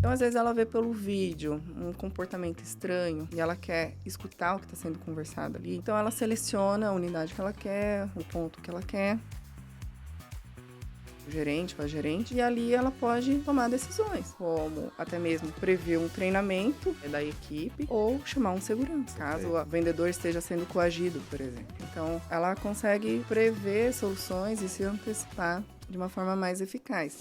Então, às vezes, ela vê pelo vídeo um comportamento estranho e ela quer escutar o que está sendo conversado ali. Então, ela seleciona a unidade que ela quer, o ponto que ela quer, o gerente ou a gerente, e ali ela pode tomar decisões, como até mesmo prever um treinamento da equipe ou chamar um segurança, caso o vendedor esteja sendo coagido, por exemplo. Então, ela consegue prever soluções e se antecipar de uma forma mais eficaz.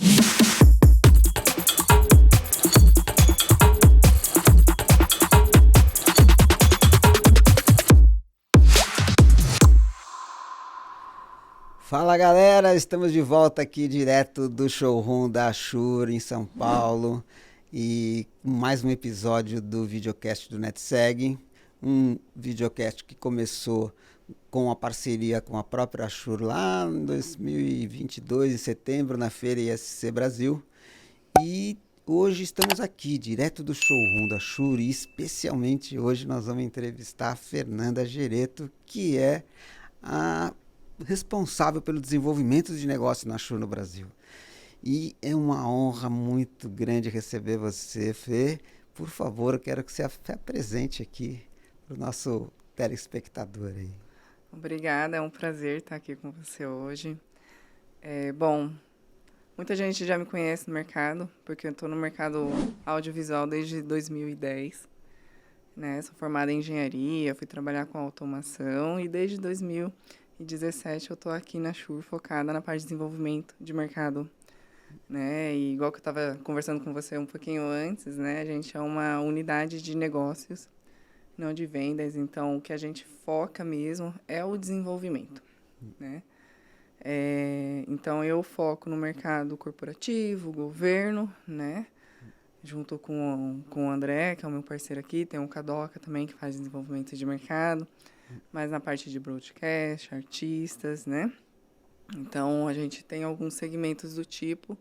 Fala galera, estamos de volta aqui direto do showroom da Shure em São Paulo e mais um episódio do videocast do NetSeg, um videocast que começou com a parceria com a própria Shure lá em 2022, em setembro, na feira ISC Brasil, e hoje estamos aqui direto do showroom da Shure e especialmente hoje nós vamos entrevistar a Fernanda Gereto, que é a responsável pelo desenvolvimento de negócio na Shure no Brasil. E é uma honra muito grande receber você, Fê. Por favor, eu quero que você apresente aqui para o nosso telespectador aí. Obrigada, é um prazer estar aqui com você hoje. Bom, muita gente já me conhece no mercado, porque eu estou no mercado audiovisual desde 2010. Né? Sou formada em engenharia, fui trabalhar com automação e desde 2017 eu estou aqui na Shure focada na parte de desenvolvimento de mercado, né? E igual que eu estava conversando com você um pouquinho antes, né? A gente é uma unidade de negócios, não de vendas, então o que a gente foca mesmo é o desenvolvimento, né? Então eu foco no mercado corporativo, governo, né? Junto com o André, que é o meu parceiro aqui, tem o Cadoca também, que faz desenvolvimento de mercado, mas na parte de broadcast, artistas, né? Então, a gente tem alguns segmentos do tipo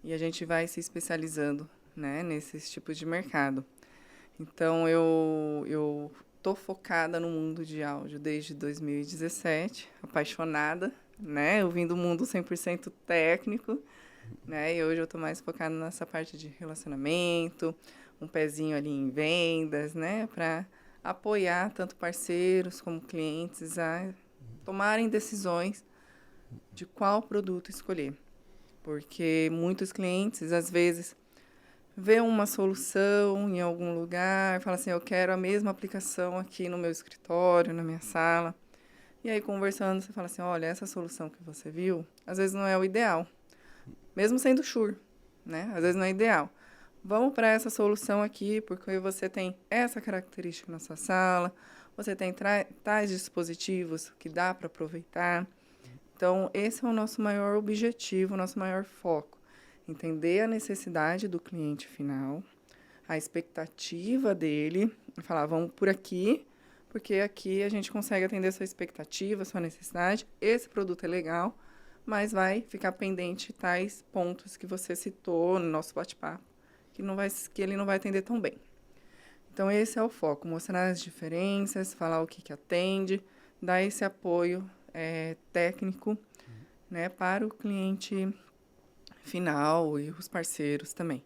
e a gente vai se especializando, né, nesses tipos de mercado. Então, eu tô focada no mundo de áudio desde 2017, apaixonada, né? Eu vim do mundo 100% técnico, né? E hoje eu tô mais focada nessa parte de relacionamento, um pezinho ali em vendas, né? Para apoiar tanto parceiros como clientes a tomarem decisões de qual produto escolher. Porque muitos clientes, às vezes, vê uma solução em algum lugar, fala assim, eu quero a mesma aplicação aqui no meu escritório, na minha sala. E aí, conversando, você fala assim, olha, essa solução que você viu, às vezes não é o ideal. Mesmo sendo Shure, né? Às vezes não é ideal. Vamos para essa solução aqui, porque você tem essa característica na sua sala, você tem tais dispositivos que dá para aproveitar. Então, esse é o nosso maior objetivo, o nosso maior foco. Entender a necessidade do cliente final, a expectativa dele, e falar, vamos por aqui, porque aqui a gente consegue atender a sua expectativa, a sua necessidade, esse produto é legal, mas vai ficar pendente tais pontos que você citou no nosso bate-papo, que ele não vai atender tão bem. Então, esse é o foco, mostrar as diferenças, falar o que atende, dar esse apoio técnico, né, para o cliente final e os parceiros também.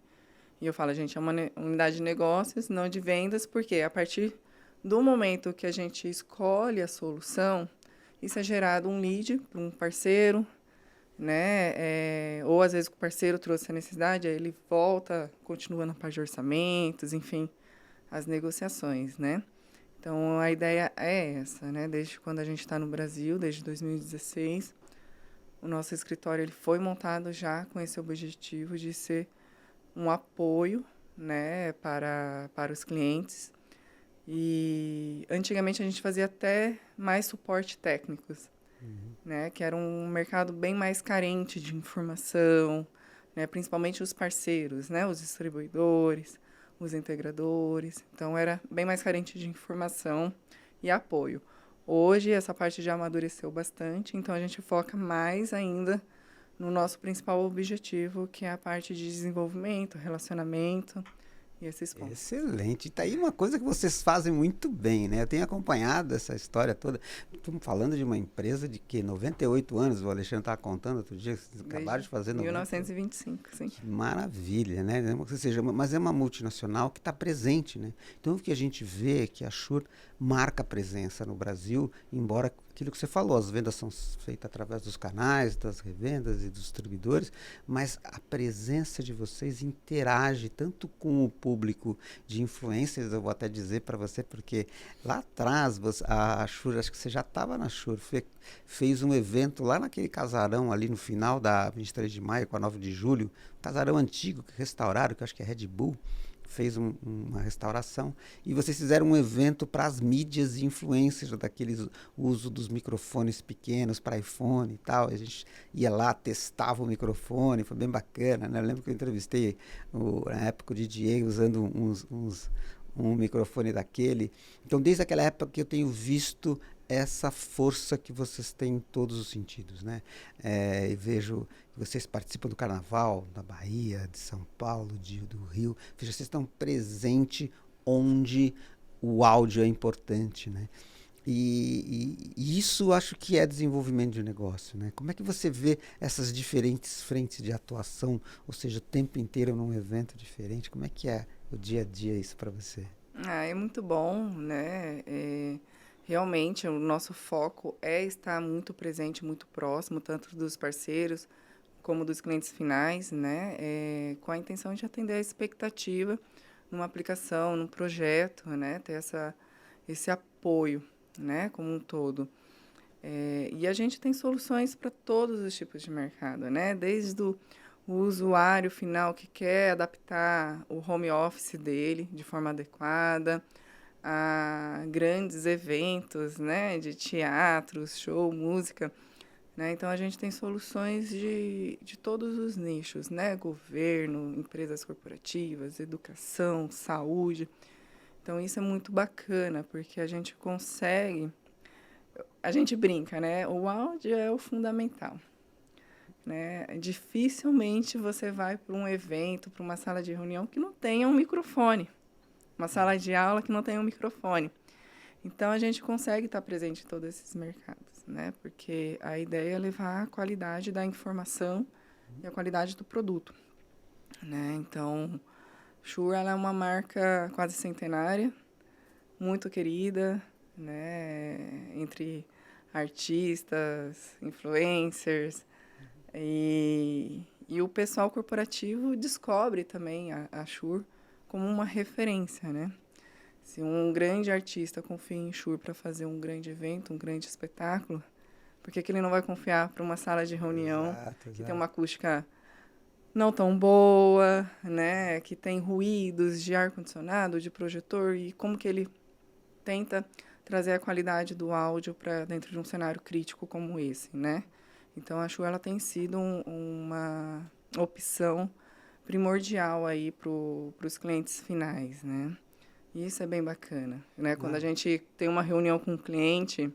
E eu falo, gente, é uma unidade de negócios, não de vendas, porque a partir do momento que a gente escolhe a solução, isso é gerado um lead para um parceiro, né? Ou às vezes o parceiro trouxe a necessidade, aí ele volta, continua na parte de orçamentos, enfim, as negociações, né? Então, a ideia é essa, né? Desde quando a gente está no Brasil, desde 2016, o nosso escritório ele foi montado já com esse objetivo de ser um apoio, né, para os clientes. E antigamente a gente fazia até mais suporte técnicos, né, que era um mercado bem mais carente de informação, né, principalmente os parceiros, né, os distribuidores, os integradores. Então, era bem mais carente de informação e apoio. Hoje, essa parte já amadureceu bastante, então a gente foca mais ainda no nosso principal objetivo, que é a parte de desenvolvimento, relacionamento e esses pontos. Excelente. Tá aí uma coisa que vocês fazem muito bem, né? Eu tenho acompanhado essa história toda. Estamos falando de uma empresa de que 98 anos, o Alexandre estava contando outro dia, vocês acabaram de fazer 1925, sim. Que maravilha, né? Ou seja, mas é uma multinacional que está presente, né? Então o que a gente vê é que a Shure marca presença no Brasil, embora aquilo que você falou, as vendas são feitas através dos canais, das revendas e dos distribuidores, mas a presença de vocês interage tanto com o público de influencers, eu vou até dizer para você, porque lá atrás a Shure, acho que você já estava na Shure, fez um evento lá naquele casarão ali no final da 23 de maio com a 9 de julho, um casarão antigo que restauraram, que eu acho que é Red Bull, fez uma restauração, e vocês fizeram um evento para as mídias e influencers, daqueles uso dos microfones pequenos para iPhone e tal. A gente ia lá, testava o microfone, foi bem bacana, né? Eu lembro que eu entrevistei na época o DJ usando um microfone daquele. Então, desde aquela época que eu tenho visto essa força que vocês têm em todos os sentidos, né? E vejo que vocês participam do Carnaval da Bahia, de São Paulo, do Rio. Veja, vocês estão presentes onde o áudio é importante, né? E isso acho que é desenvolvimento de negócio, né? Como é que você vê essas diferentes frentes de atuação, ou seja, o tempo inteiro num evento diferente? Como é que é o dia a dia isso para você? É muito bom, né? Realmente, o nosso foco é estar muito presente, muito próximo, tanto dos parceiros como dos clientes finais, né? Com a intenção de atender a expectativa numa aplicação, num projeto, né? Ter esse apoio, né? Como um todo. E a gente tem soluções para todos os tipos de mercado, né? Desde o usuário final que quer adaptar o home office dele de forma adequada, a grandes eventos, né, de teatros, show, música, né? Então, a gente tem soluções de todos os nichos, né? Governo, empresas corporativas, educação, saúde. Então, isso é muito bacana, porque a gente consegue... A gente brinca, né? O áudio é o fundamental, né? Dificilmente você vai para um evento, para uma sala de reunião que não tenha um microfone. Uma sala de aula que não tem um microfone. Então, a gente consegue estar presente em todos esses mercados, né? Porque a ideia é levar a qualidade da informação e a qualidade do produto, né? Então, Shure, ela é uma marca quase centenária, muito querida, né? Entre artistas, influencers, e o pessoal corporativo descobre também a Shure como uma referência, né? Se um grande artista confia em Shure para fazer um grande evento, um grande espetáculo, por que ele não vai confiar para uma sala de reunião que tem uma acústica não tão boa, né? Que tem ruídos de ar-condicionado, de projetor, e como que ele tenta trazer a qualidade do áudio para dentro de um cenário crítico como esse, né? Então, a Shure, ela tem sido uma opção primordial aí para os clientes finais, né? E isso é bem bacana, né? Quando a gente tem uma reunião com um cliente...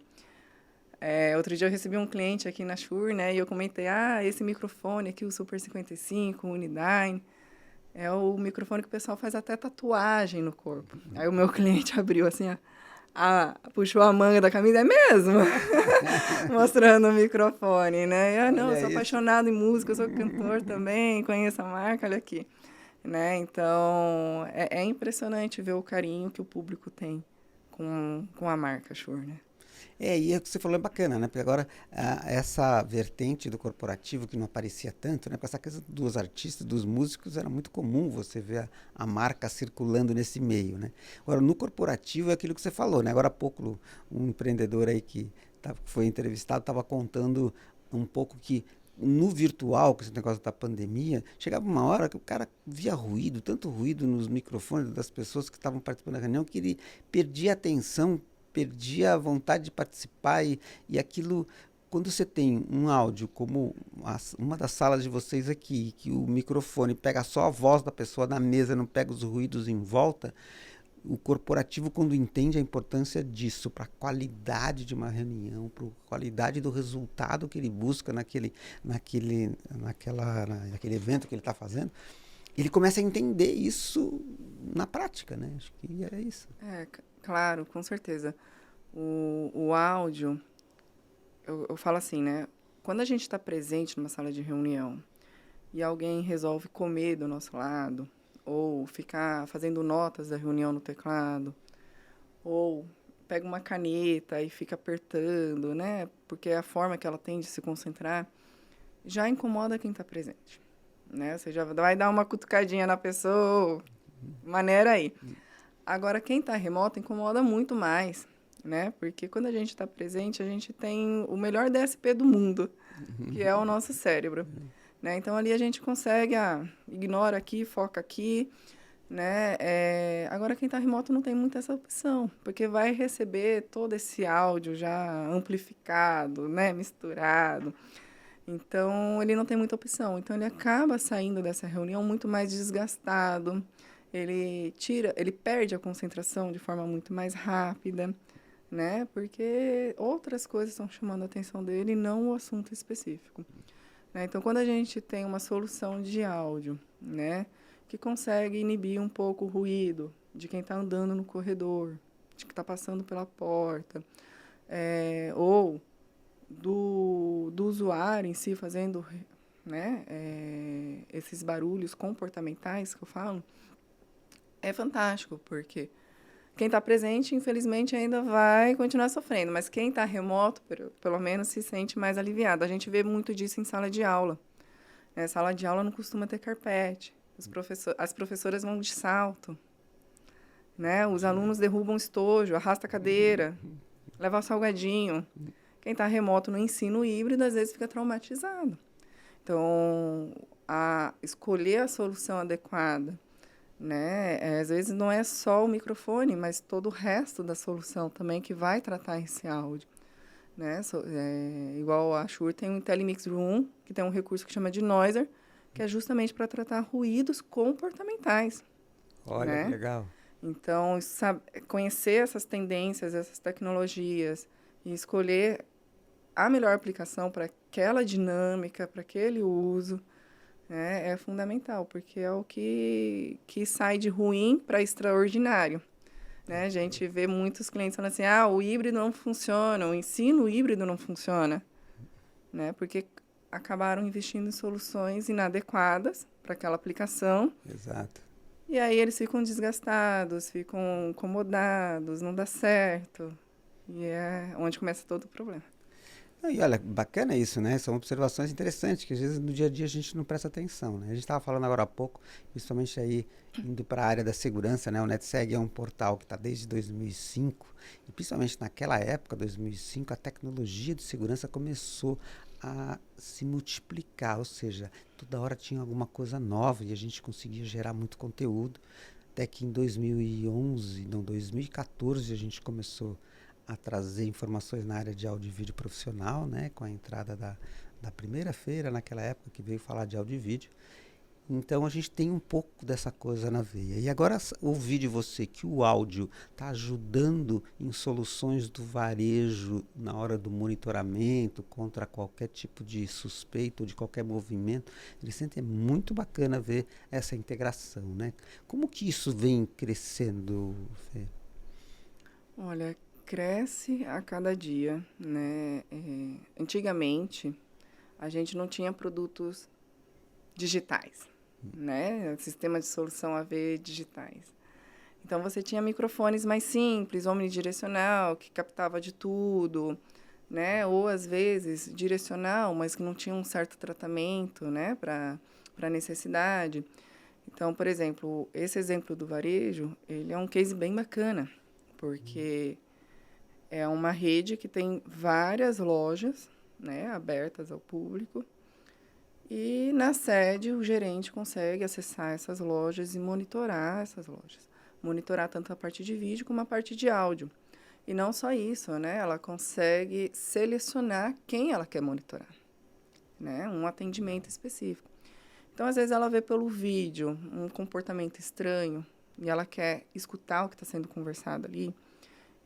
outro dia eu recebi um cliente aqui na Shure, né? E eu comentei, esse microfone aqui, o Super 55, o Unidyne, é o microfone que o pessoal faz até tatuagem no corpo. Aí o meu cliente abriu assim, puxou a manga da camisa, é mesmo? Mostrando o microfone, né? Eu sou apaixonado em música, eu sou cantor também, conheço a marca, olha aqui. Né? Então, é impressionante ver o carinho que o público tem com a marca Shure, né? E o que você falou é bacana, né? Porque agora essa vertente do corporativo que não aparecia tanto, né? Com essa coisa dos artistas, dos músicos, era muito comum você ver a marca circulando nesse meio, né? Agora, no corporativo é aquilo que você falou, né? Agora há pouco um empreendedor aí que foi entrevistado estava contando um pouco que no virtual, com esse negócio da pandemia, chegava uma hora que o cara via ruído, tanto ruído nos microfones das pessoas que estavam participando da reunião, que ele perdia a atenção, perdia a vontade de participar e aquilo, quando você tem um áudio como uma das salas de vocês aqui, que o microfone pega só a voz da pessoa na mesa, não pega os ruídos em volta, o corporativo, quando entende a importância disso para a qualidade de uma reunião, para a qualidade do resultado que ele busca naquele evento que ele está fazendo, ele começa a entender isso na prática, né? Acho que é isso. Claro, com certeza. O áudio, eu falo assim, né? Quando a gente está presente numa sala de reunião e alguém resolve comer do nosso lado, ou ficar fazendo notas da reunião no teclado, ou pega uma caneta e fica apertando, né? Porque é a forma que ela tem de se concentrar, já incomoda quem está presente, né? Você já vai dar uma cutucadinha na pessoa, maneira aí. Agora, quem está remoto incomoda muito mais, né? Porque quando a gente está presente, a gente tem o melhor DSP do mundo, que é o nosso cérebro, né? Então, ali a gente consegue, ignora aqui, foca aqui, né? Agora, quem está remoto não tem muito essa opção, porque vai receber todo esse áudio já amplificado, né? Misturado. Então, ele não tem muita opção. Então, ele acaba saindo dessa reunião muito mais desgastado. Ele perde a concentração de forma muito mais rápida, né? Porque outras coisas estão chamando a atenção dele e não o assunto específico. Né? Então, quando a gente tem uma solução de áudio, né? Que consegue inibir um pouco o ruído de quem está andando no corredor, de quem está passando pela porta, ou do usuário em si fazendo, né, esses barulhos comportamentais que eu falo, é fantástico, porque quem está presente, infelizmente, ainda vai continuar sofrendo, mas quem está remoto, pelo menos, se sente mais aliviado. A gente vê muito disso em sala de aula. Né? Sala de aula não costuma ter carpete. As professoras vão de salto. Né? Os alunos derrubam estojo, arrasta a cadeira, leva o salgadinho. Quem está remoto no ensino híbrido, às vezes, fica traumatizado. Então, escolher a solução adequada, né? Às vezes não é só o microfone, mas todo o resto da solução também que vai tratar esse áudio. Né? Igual a Shure tem um IntelliMix Room, que tem um recurso que chama de Noiser, que é justamente para tratar ruídos comportamentais. Olha, né? que legal. Então, conhecer essas tendências, essas tecnologias e escolher a melhor aplicação para aquela dinâmica, para aquele uso, né, é fundamental, porque é o que sai de ruim para extraordinário. Né? A gente vê muitos clientes falando assim, o híbrido não funciona, o ensino híbrido não funciona, né? Porque acabaram investindo em soluções inadequadas para aquela aplicação. Exato. E aí eles ficam desgastados, ficam incomodados, não dá certo. E é onde começa todo o problema. E olha, bacana isso, né? São observações interessantes que às vezes no dia a dia a gente não presta atenção, né? A gente estava falando agora há pouco, principalmente aí indo para a área da segurança, né? O NetSeg é um portal que está desde 2005 e principalmente naquela época, 2005, a tecnologia de segurança começou a se multiplicar, ou seja, toda hora tinha alguma coisa nova e a gente conseguia gerar muito conteúdo, até que em 2011, não, 2014 a gente começou a trazer informações na área de áudio e vídeo profissional, né, com a entrada da primeira feira naquela época que veio falar de áudio e vídeo. Então a gente tem um pouco dessa coisa na veia. E agora ouvir de você que o áudio está ajudando em soluções do varejo na hora do monitoramento contra qualquer tipo de suspeito ou de qualquer movimento, é muito bacana ver essa integração, né? Como que isso vem crescendo, Fê? Olha, cresce a cada dia, né? Antigamente, a gente não tinha produtos digitais, né? Sistema de solução AV digitais. Então, você tinha microfones mais simples, omnidirecional, que captava de tudo, né? Ou, às vezes, direcional, mas que não tinha um certo tratamento, né? Para necessidade. Então, por exemplo, esse exemplo do varejo, ele é um case bem bacana, porque é uma rede que tem várias lojas, né, abertas ao público. E na sede o gerente consegue acessar essas lojas e monitorar essas lojas. Monitorar tanto a parte de vídeo como a parte de áudio. E não só isso, né? Ela consegue selecionar quem ela quer monitorar, né? Um atendimento específico. Então, às vezes, ela vê pelo vídeo um comportamento estranho e ela quer escutar o que está sendo conversado ali.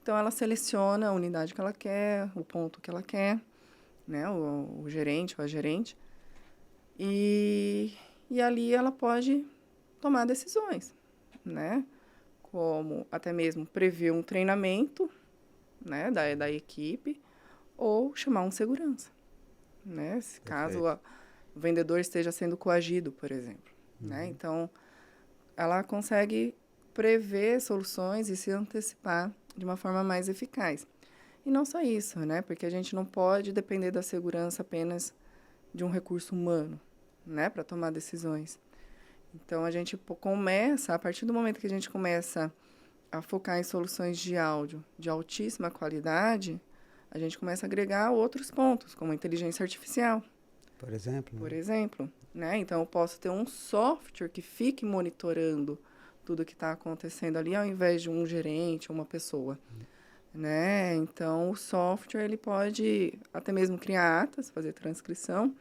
Então, ela seleciona a unidade que ela quer, o ponto que ela quer, né? O gerente ou a gerente. E ali ela pode tomar decisões, né? como até mesmo prever um treinamento, né, da equipe, ou chamar um segurança, né? Se caso o vendedor esteja sendo coagido, por exemplo, né? Então, ela consegue prever soluções e se antecipar de uma forma mais eficaz. E não só isso, né? Porque a gente não pode depender da segurança apenas de um recurso humano, né, para tomar decisões. Então, a gente começa, a partir do momento que a gente começa a focar em soluções de áudio de altíssima qualidade, a gente começa a agregar outros pontos, como a inteligência artificial. Por exemplo? Por exemplo, né? Então, eu posso ter um software que fique monitorando tudo que está acontecendo ali, ao invés de um gerente ou uma pessoa. Né? Então, o software ele pode até mesmo criar atas, fazer transcrição,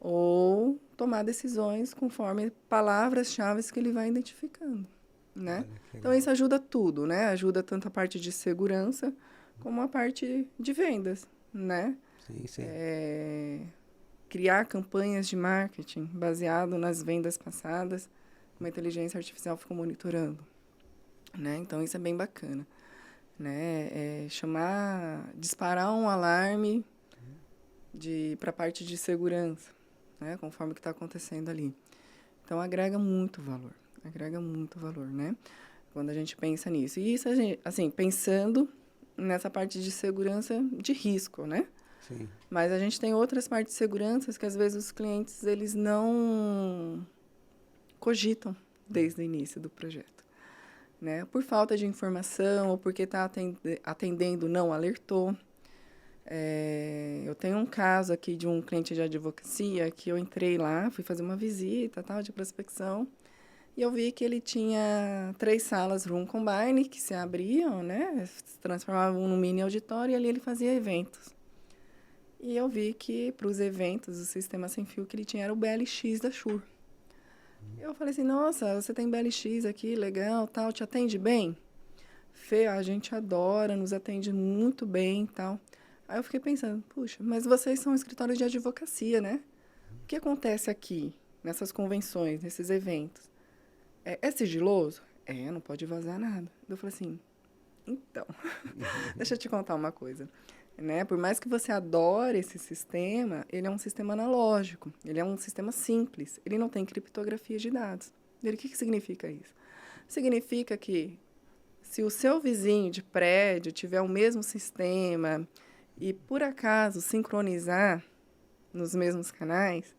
ou tomar decisões conforme palavras-chave que ele vai identificando, né? Então, isso ajuda tudo, né? Ajuda tanto a parte de segurança como a parte de vendas, né? Sim, sim. Criar campanhas de marketing baseado nas vendas passadas, uma inteligência artificial ficou monitorando, né? Então, isso é bem bacana, né? Disparar um alarme para a parte de segurança, né? Conforme o que está acontecendo ali. Então, agrega muito valor, né? Quando a gente pensa nisso. E isso, assim, pensando nessa parte de segurança de risco, né? Sim. Mas a gente tem outras partes de segurança que, às vezes, os clientes, eles não cogitam desde o início do projeto, né? Por falta de informação ou porque está atendendo não alertou. Eu tenho um caso aqui de um cliente de advocacia que eu entrei lá, fui fazer uma visita, tal, de prospecção, e eu vi que ele tinha 3 salas room combine que se abriam, né? Se transformavam num mini auditório e ali ele fazia eventos. E eu vi que para os eventos, o sistema sem fio que ele tinha era o BLX da Shure. Eu falei assim, nossa, você tem BLX aqui, legal, tal, te atende bem? Fê, a gente adora, nos atende muito bem e tal. Aí eu fiquei pensando, puxa, mas vocês são um escritório de advocacia, né? O que acontece aqui, nessas convenções, nesses eventos? É sigiloso? Não pode vazar nada. Eu falei assim, então, deixa eu te contar uma coisa. Né? Por mais que você adore esse sistema, ele é um sistema analógico, ele é um sistema simples, ele não tem criptografia de dados. E o que significa isso? Significa que se o seu vizinho de prédio tiver o mesmo sistema e, por acaso, sincronizar nos mesmos canais,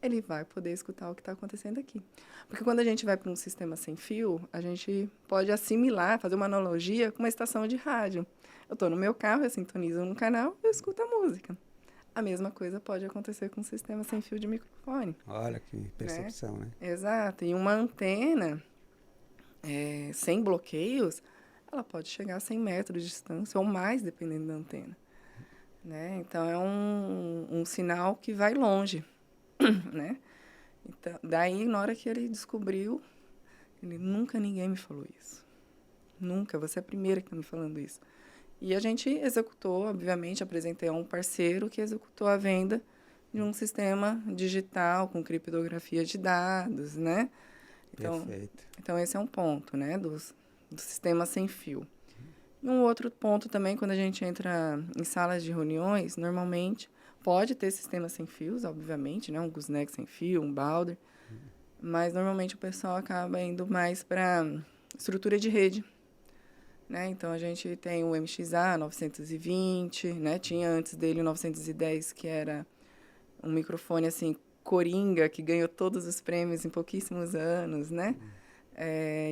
ele vai poder escutar o que está acontecendo aqui. Porque quando a gente vai para um sistema sem fio, a gente pode assimilar, fazer uma analogia com uma estação de rádio. Eu estou no meu carro, eu sintonizo num canal, eu escuto a música. A mesma coisa pode acontecer com um sistema sem fio de microfone. Olha que percepção, né? Exato. E uma antena sem bloqueios, ela pode chegar a 100 metros de distância ou mais, dependendo da antena. Né? Então, é um sinal que vai longe. Né? Então, daí, na hora que ele descobriu, nunca ninguém me falou isso. Nunca, você é a primeira que está me falando isso. E a gente executou, obviamente, apresentei a um parceiro que executou a venda de um sistema digital com criptografia de dados, né? Então, Perfeito. Então esse é um ponto, né, do sistema sem fio. E um outro ponto também, quando a gente entra em salas de reuniões, normalmente pode ter sistema sem fios, obviamente, né, um gooseneck sem fio, um Balder, mas normalmente o pessoal acaba indo mais para estrutura de rede. Né? Então, a gente tem o MXA 920, né? Tinha antes dele o 910, que era um microfone, assim, coringa, que ganhou todos os prêmios em pouquíssimos anos, né?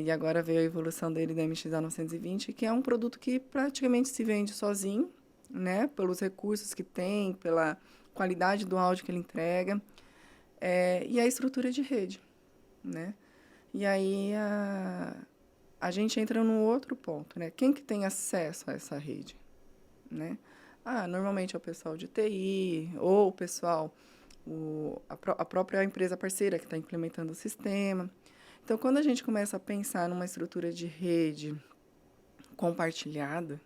E agora veio a evolução dele da MXA 920, que é um produto que praticamente se vende sozinho, né? Pelos recursos que tem, pela qualidade do áudio que ele entrega, e a estrutura de rede, né? E aí, a gente entra num outro ponto, né? Quem que tem acesso a essa rede, né? Normalmente é o pessoal de TI, ou o pessoal, a própria empresa parceira que está implementando o sistema. Então, quando a gente começa a pensar numa estrutura de rede compartilhada,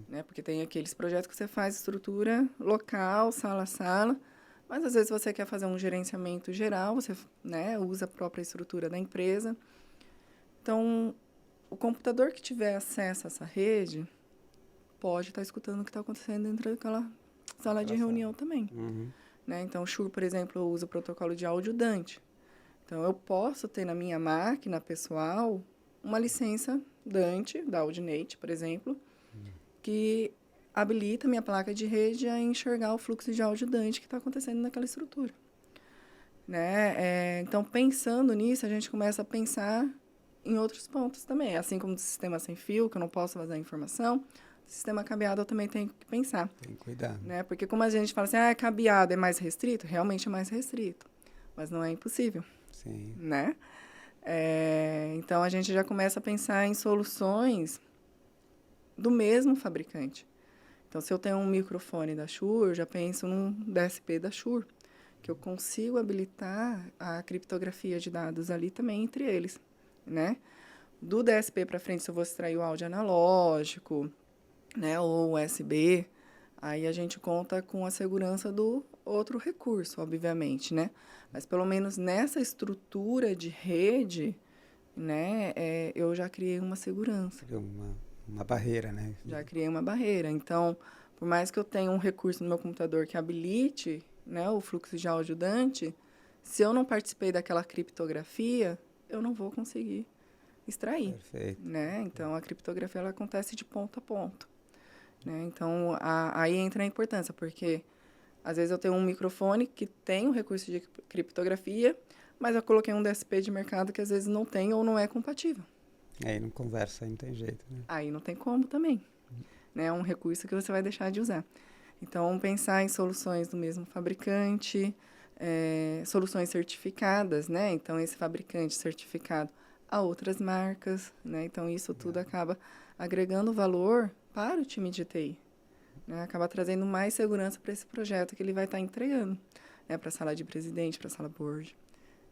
né? Porque tem aqueles projetos que você faz estrutura local, sala a sala, mas às vezes você quer fazer um gerenciamento geral, você, né, usa a própria estrutura da empresa. Então, o computador que tiver acesso a essa rede pode estar escutando o que está acontecendo dentro daquela sala de reunião também. Né? Então, o Shure, por exemplo, usa o protocolo de áudio Dante. Então, eu posso ter na minha máquina pessoal uma licença Dante, da Audinate, por exemplo, que habilita a minha placa de rede a enxergar o fluxo de áudio Dante que está acontecendo naquela estrutura. Né? Então, pensando nisso, a gente começa a pensar em outros pontos também. Assim como o sistema sem fio, que eu não posso vazar informação, o sistema cabeado eu também tenho que pensar. Tem que cuidar. Né? Porque como a gente fala assim, cabeado é mais restrito, realmente é mais restrito. Mas não é impossível. Sim. Né? Então, a gente já começa a pensar em soluções do mesmo fabricante. Então, se eu tenho um microfone da Shure, eu já penso num DSP da Shure, que eu consigo habilitar a criptografia de dados ali também entre eles, né? Do DSP para frente, se eu vou extrair o áudio analógico, né, ou USB, aí a gente conta com a segurança do outro recurso, obviamente, né? Mas pelo menos nessa estrutura de rede, né, eu já criei uma segurança. Uma barreira, né? Já criei uma barreira. Então, por mais que eu tenha um recurso no meu computador que habilite, né, o fluxo de áudio Dante, se eu não participei daquela criptografia, eu não vou conseguir extrair. Perfeito. Né? Então, a criptografia ela acontece de ponto a ponto. Né? Então, aí entra a importância, porque às vezes eu tenho um microfone que tem um recurso de criptografia, mas eu coloquei um DSP de mercado que às vezes não tem ou não é compatível. Aí não conversa, aí não tem jeito. Né? Aí não tem como também. Né? É um recurso que você vai deixar de usar. Então, pensar em soluções do mesmo fabricante, soluções certificadas, né? Então, esse fabricante certificado a outras marcas, né? Então, isso tudo acaba agregando valor para o time de TI. Né? Acaba trazendo mais segurança para esse projeto que ele vai estar entregando. Né? Para a sala de presidente, para a sala board.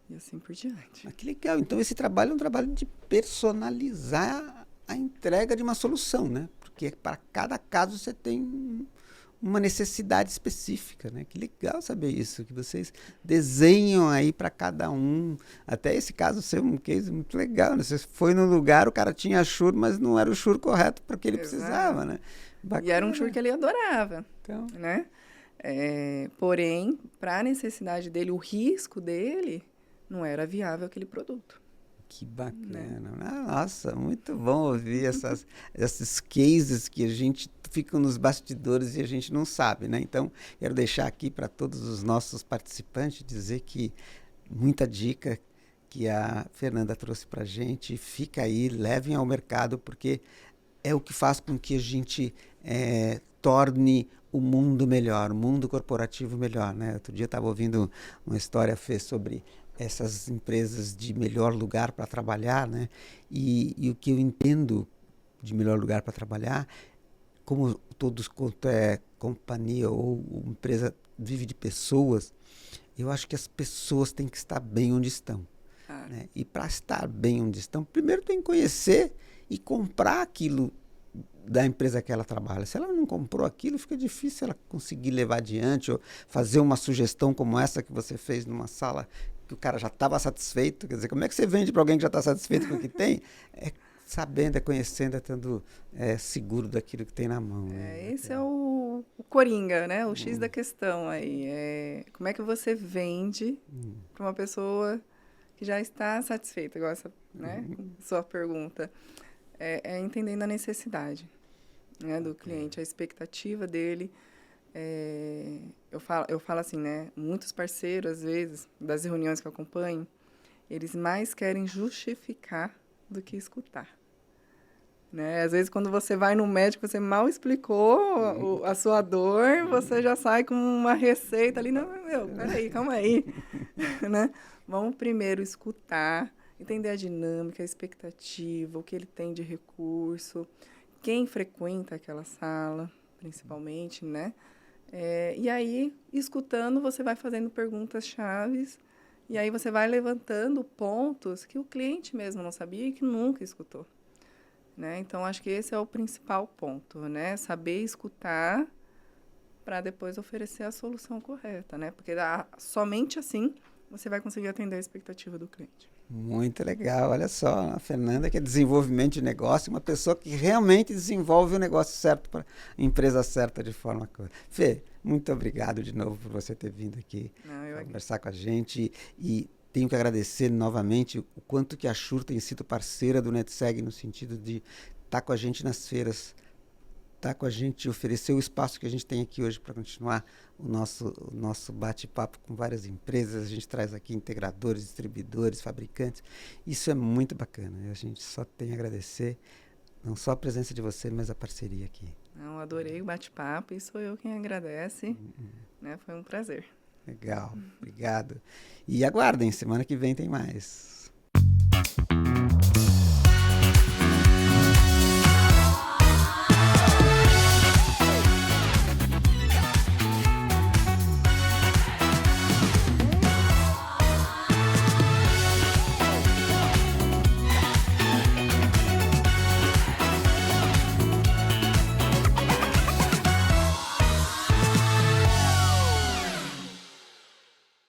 E assim por diante. Mas que legal. Então, esse trabalho é um trabalho de personalizar a entrega de uma solução, né? Porque para cada caso você tem uma necessidade específica, né? Que legal saber isso, que vocês desenham aí para cada um. Até esse caso seu um case muito legal, né? Você foi no lugar, o cara tinha Shure, mas não era o Shure correto para o que ele precisava, né? Bacana. E era um Shure que ele adorava, então, né? Porém, para a necessidade dele, o risco dele, não era viável aquele produto. Que bacana. Né? Nossa, muito bom ouvir esses cases que a gente fica nos bastidores e a gente não sabe, né? Então, quero deixar aqui para todos os nossos participantes dizer que muita dica que a Fernanda trouxe para a gente, fica aí, levem ao mercado, porque é o que faz com que a gente torne o mundo melhor, o mundo corporativo melhor, né? Outro dia eu estava ouvindo uma história, Fê, sobre essas empresas de melhor lugar para trabalhar, né? E o que eu entendo de melhor lugar para trabalhar, como todos quanto é companhia ou empresa vive de pessoas, eu acho que as pessoas têm que estar bem onde estão. Né? E para estar bem onde estão, primeiro tem que conhecer e comprar aquilo da empresa que ela trabalha. Se ela não comprou aquilo, fica difícil ela conseguir levar adiante ou fazer uma sugestão como essa que você fez numa sala que o cara já estava satisfeito. Quer dizer, como é que você vende para alguém que já está satisfeito com o que tem? É sabendo, é conhecendo, é tendo seguro daquilo que tem na mão. Né? Esse é o coringa, né? O X da questão aí. Como é que você vende para uma pessoa que já está satisfeita, igual essa, né, sua pergunta. Entendendo a necessidade, né, do cliente, a expectativa dele. Eu falo assim, né, muitos parceiros, às vezes, das reuniões que eu acompanho, eles mais querem justificar do que escutar. Né? Às vezes, quando você vai no médico, você mal explicou a sua dor, você já sai com uma receita ali. Não, peraí, calma aí. Né? Vamos primeiro escutar, entender a dinâmica, a expectativa, o que ele tem de recurso, quem frequenta aquela sala, principalmente, né? E aí, escutando, você vai fazendo perguntas chaves e aí você vai levantando pontos que o cliente mesmo não sabia e que nunca escutou. Né? Então, acho que esse é o principal ponto, né? Saber escutar para depois oferecer a solução correta, né? Porque somente assim você vai conseguir atender a expectativa do cliente. Muito legal, olha só, a Fernanda que é desenvolvimento de negócio, uma pessoa que realmente desenvolve o negócio certo para a empresa certa de forma correta. Fê, muito obrigado de novo por você ter vindo aqui conversar com a gente e tenho que agradecer novamente o quanto que a Shure tem sido parceira do NetSeg no sentido de estar com a gente nas feiras, estar com a gente, oferecer o espaço que a gente tem aqui hoje para continuar o nosso bate-papo com várias empresas. A gente traz aqui integradores, distribuidores, fabricantes. Isso é muito bacana. A gente só tem a agradecer, não só a presença de você, mas a parceria aqui. Não, adorei o bate-papo e sou eu quem agradece. Né? Foi um prazer. Legal, obrigado. E aguardem, semana que vem tem mais.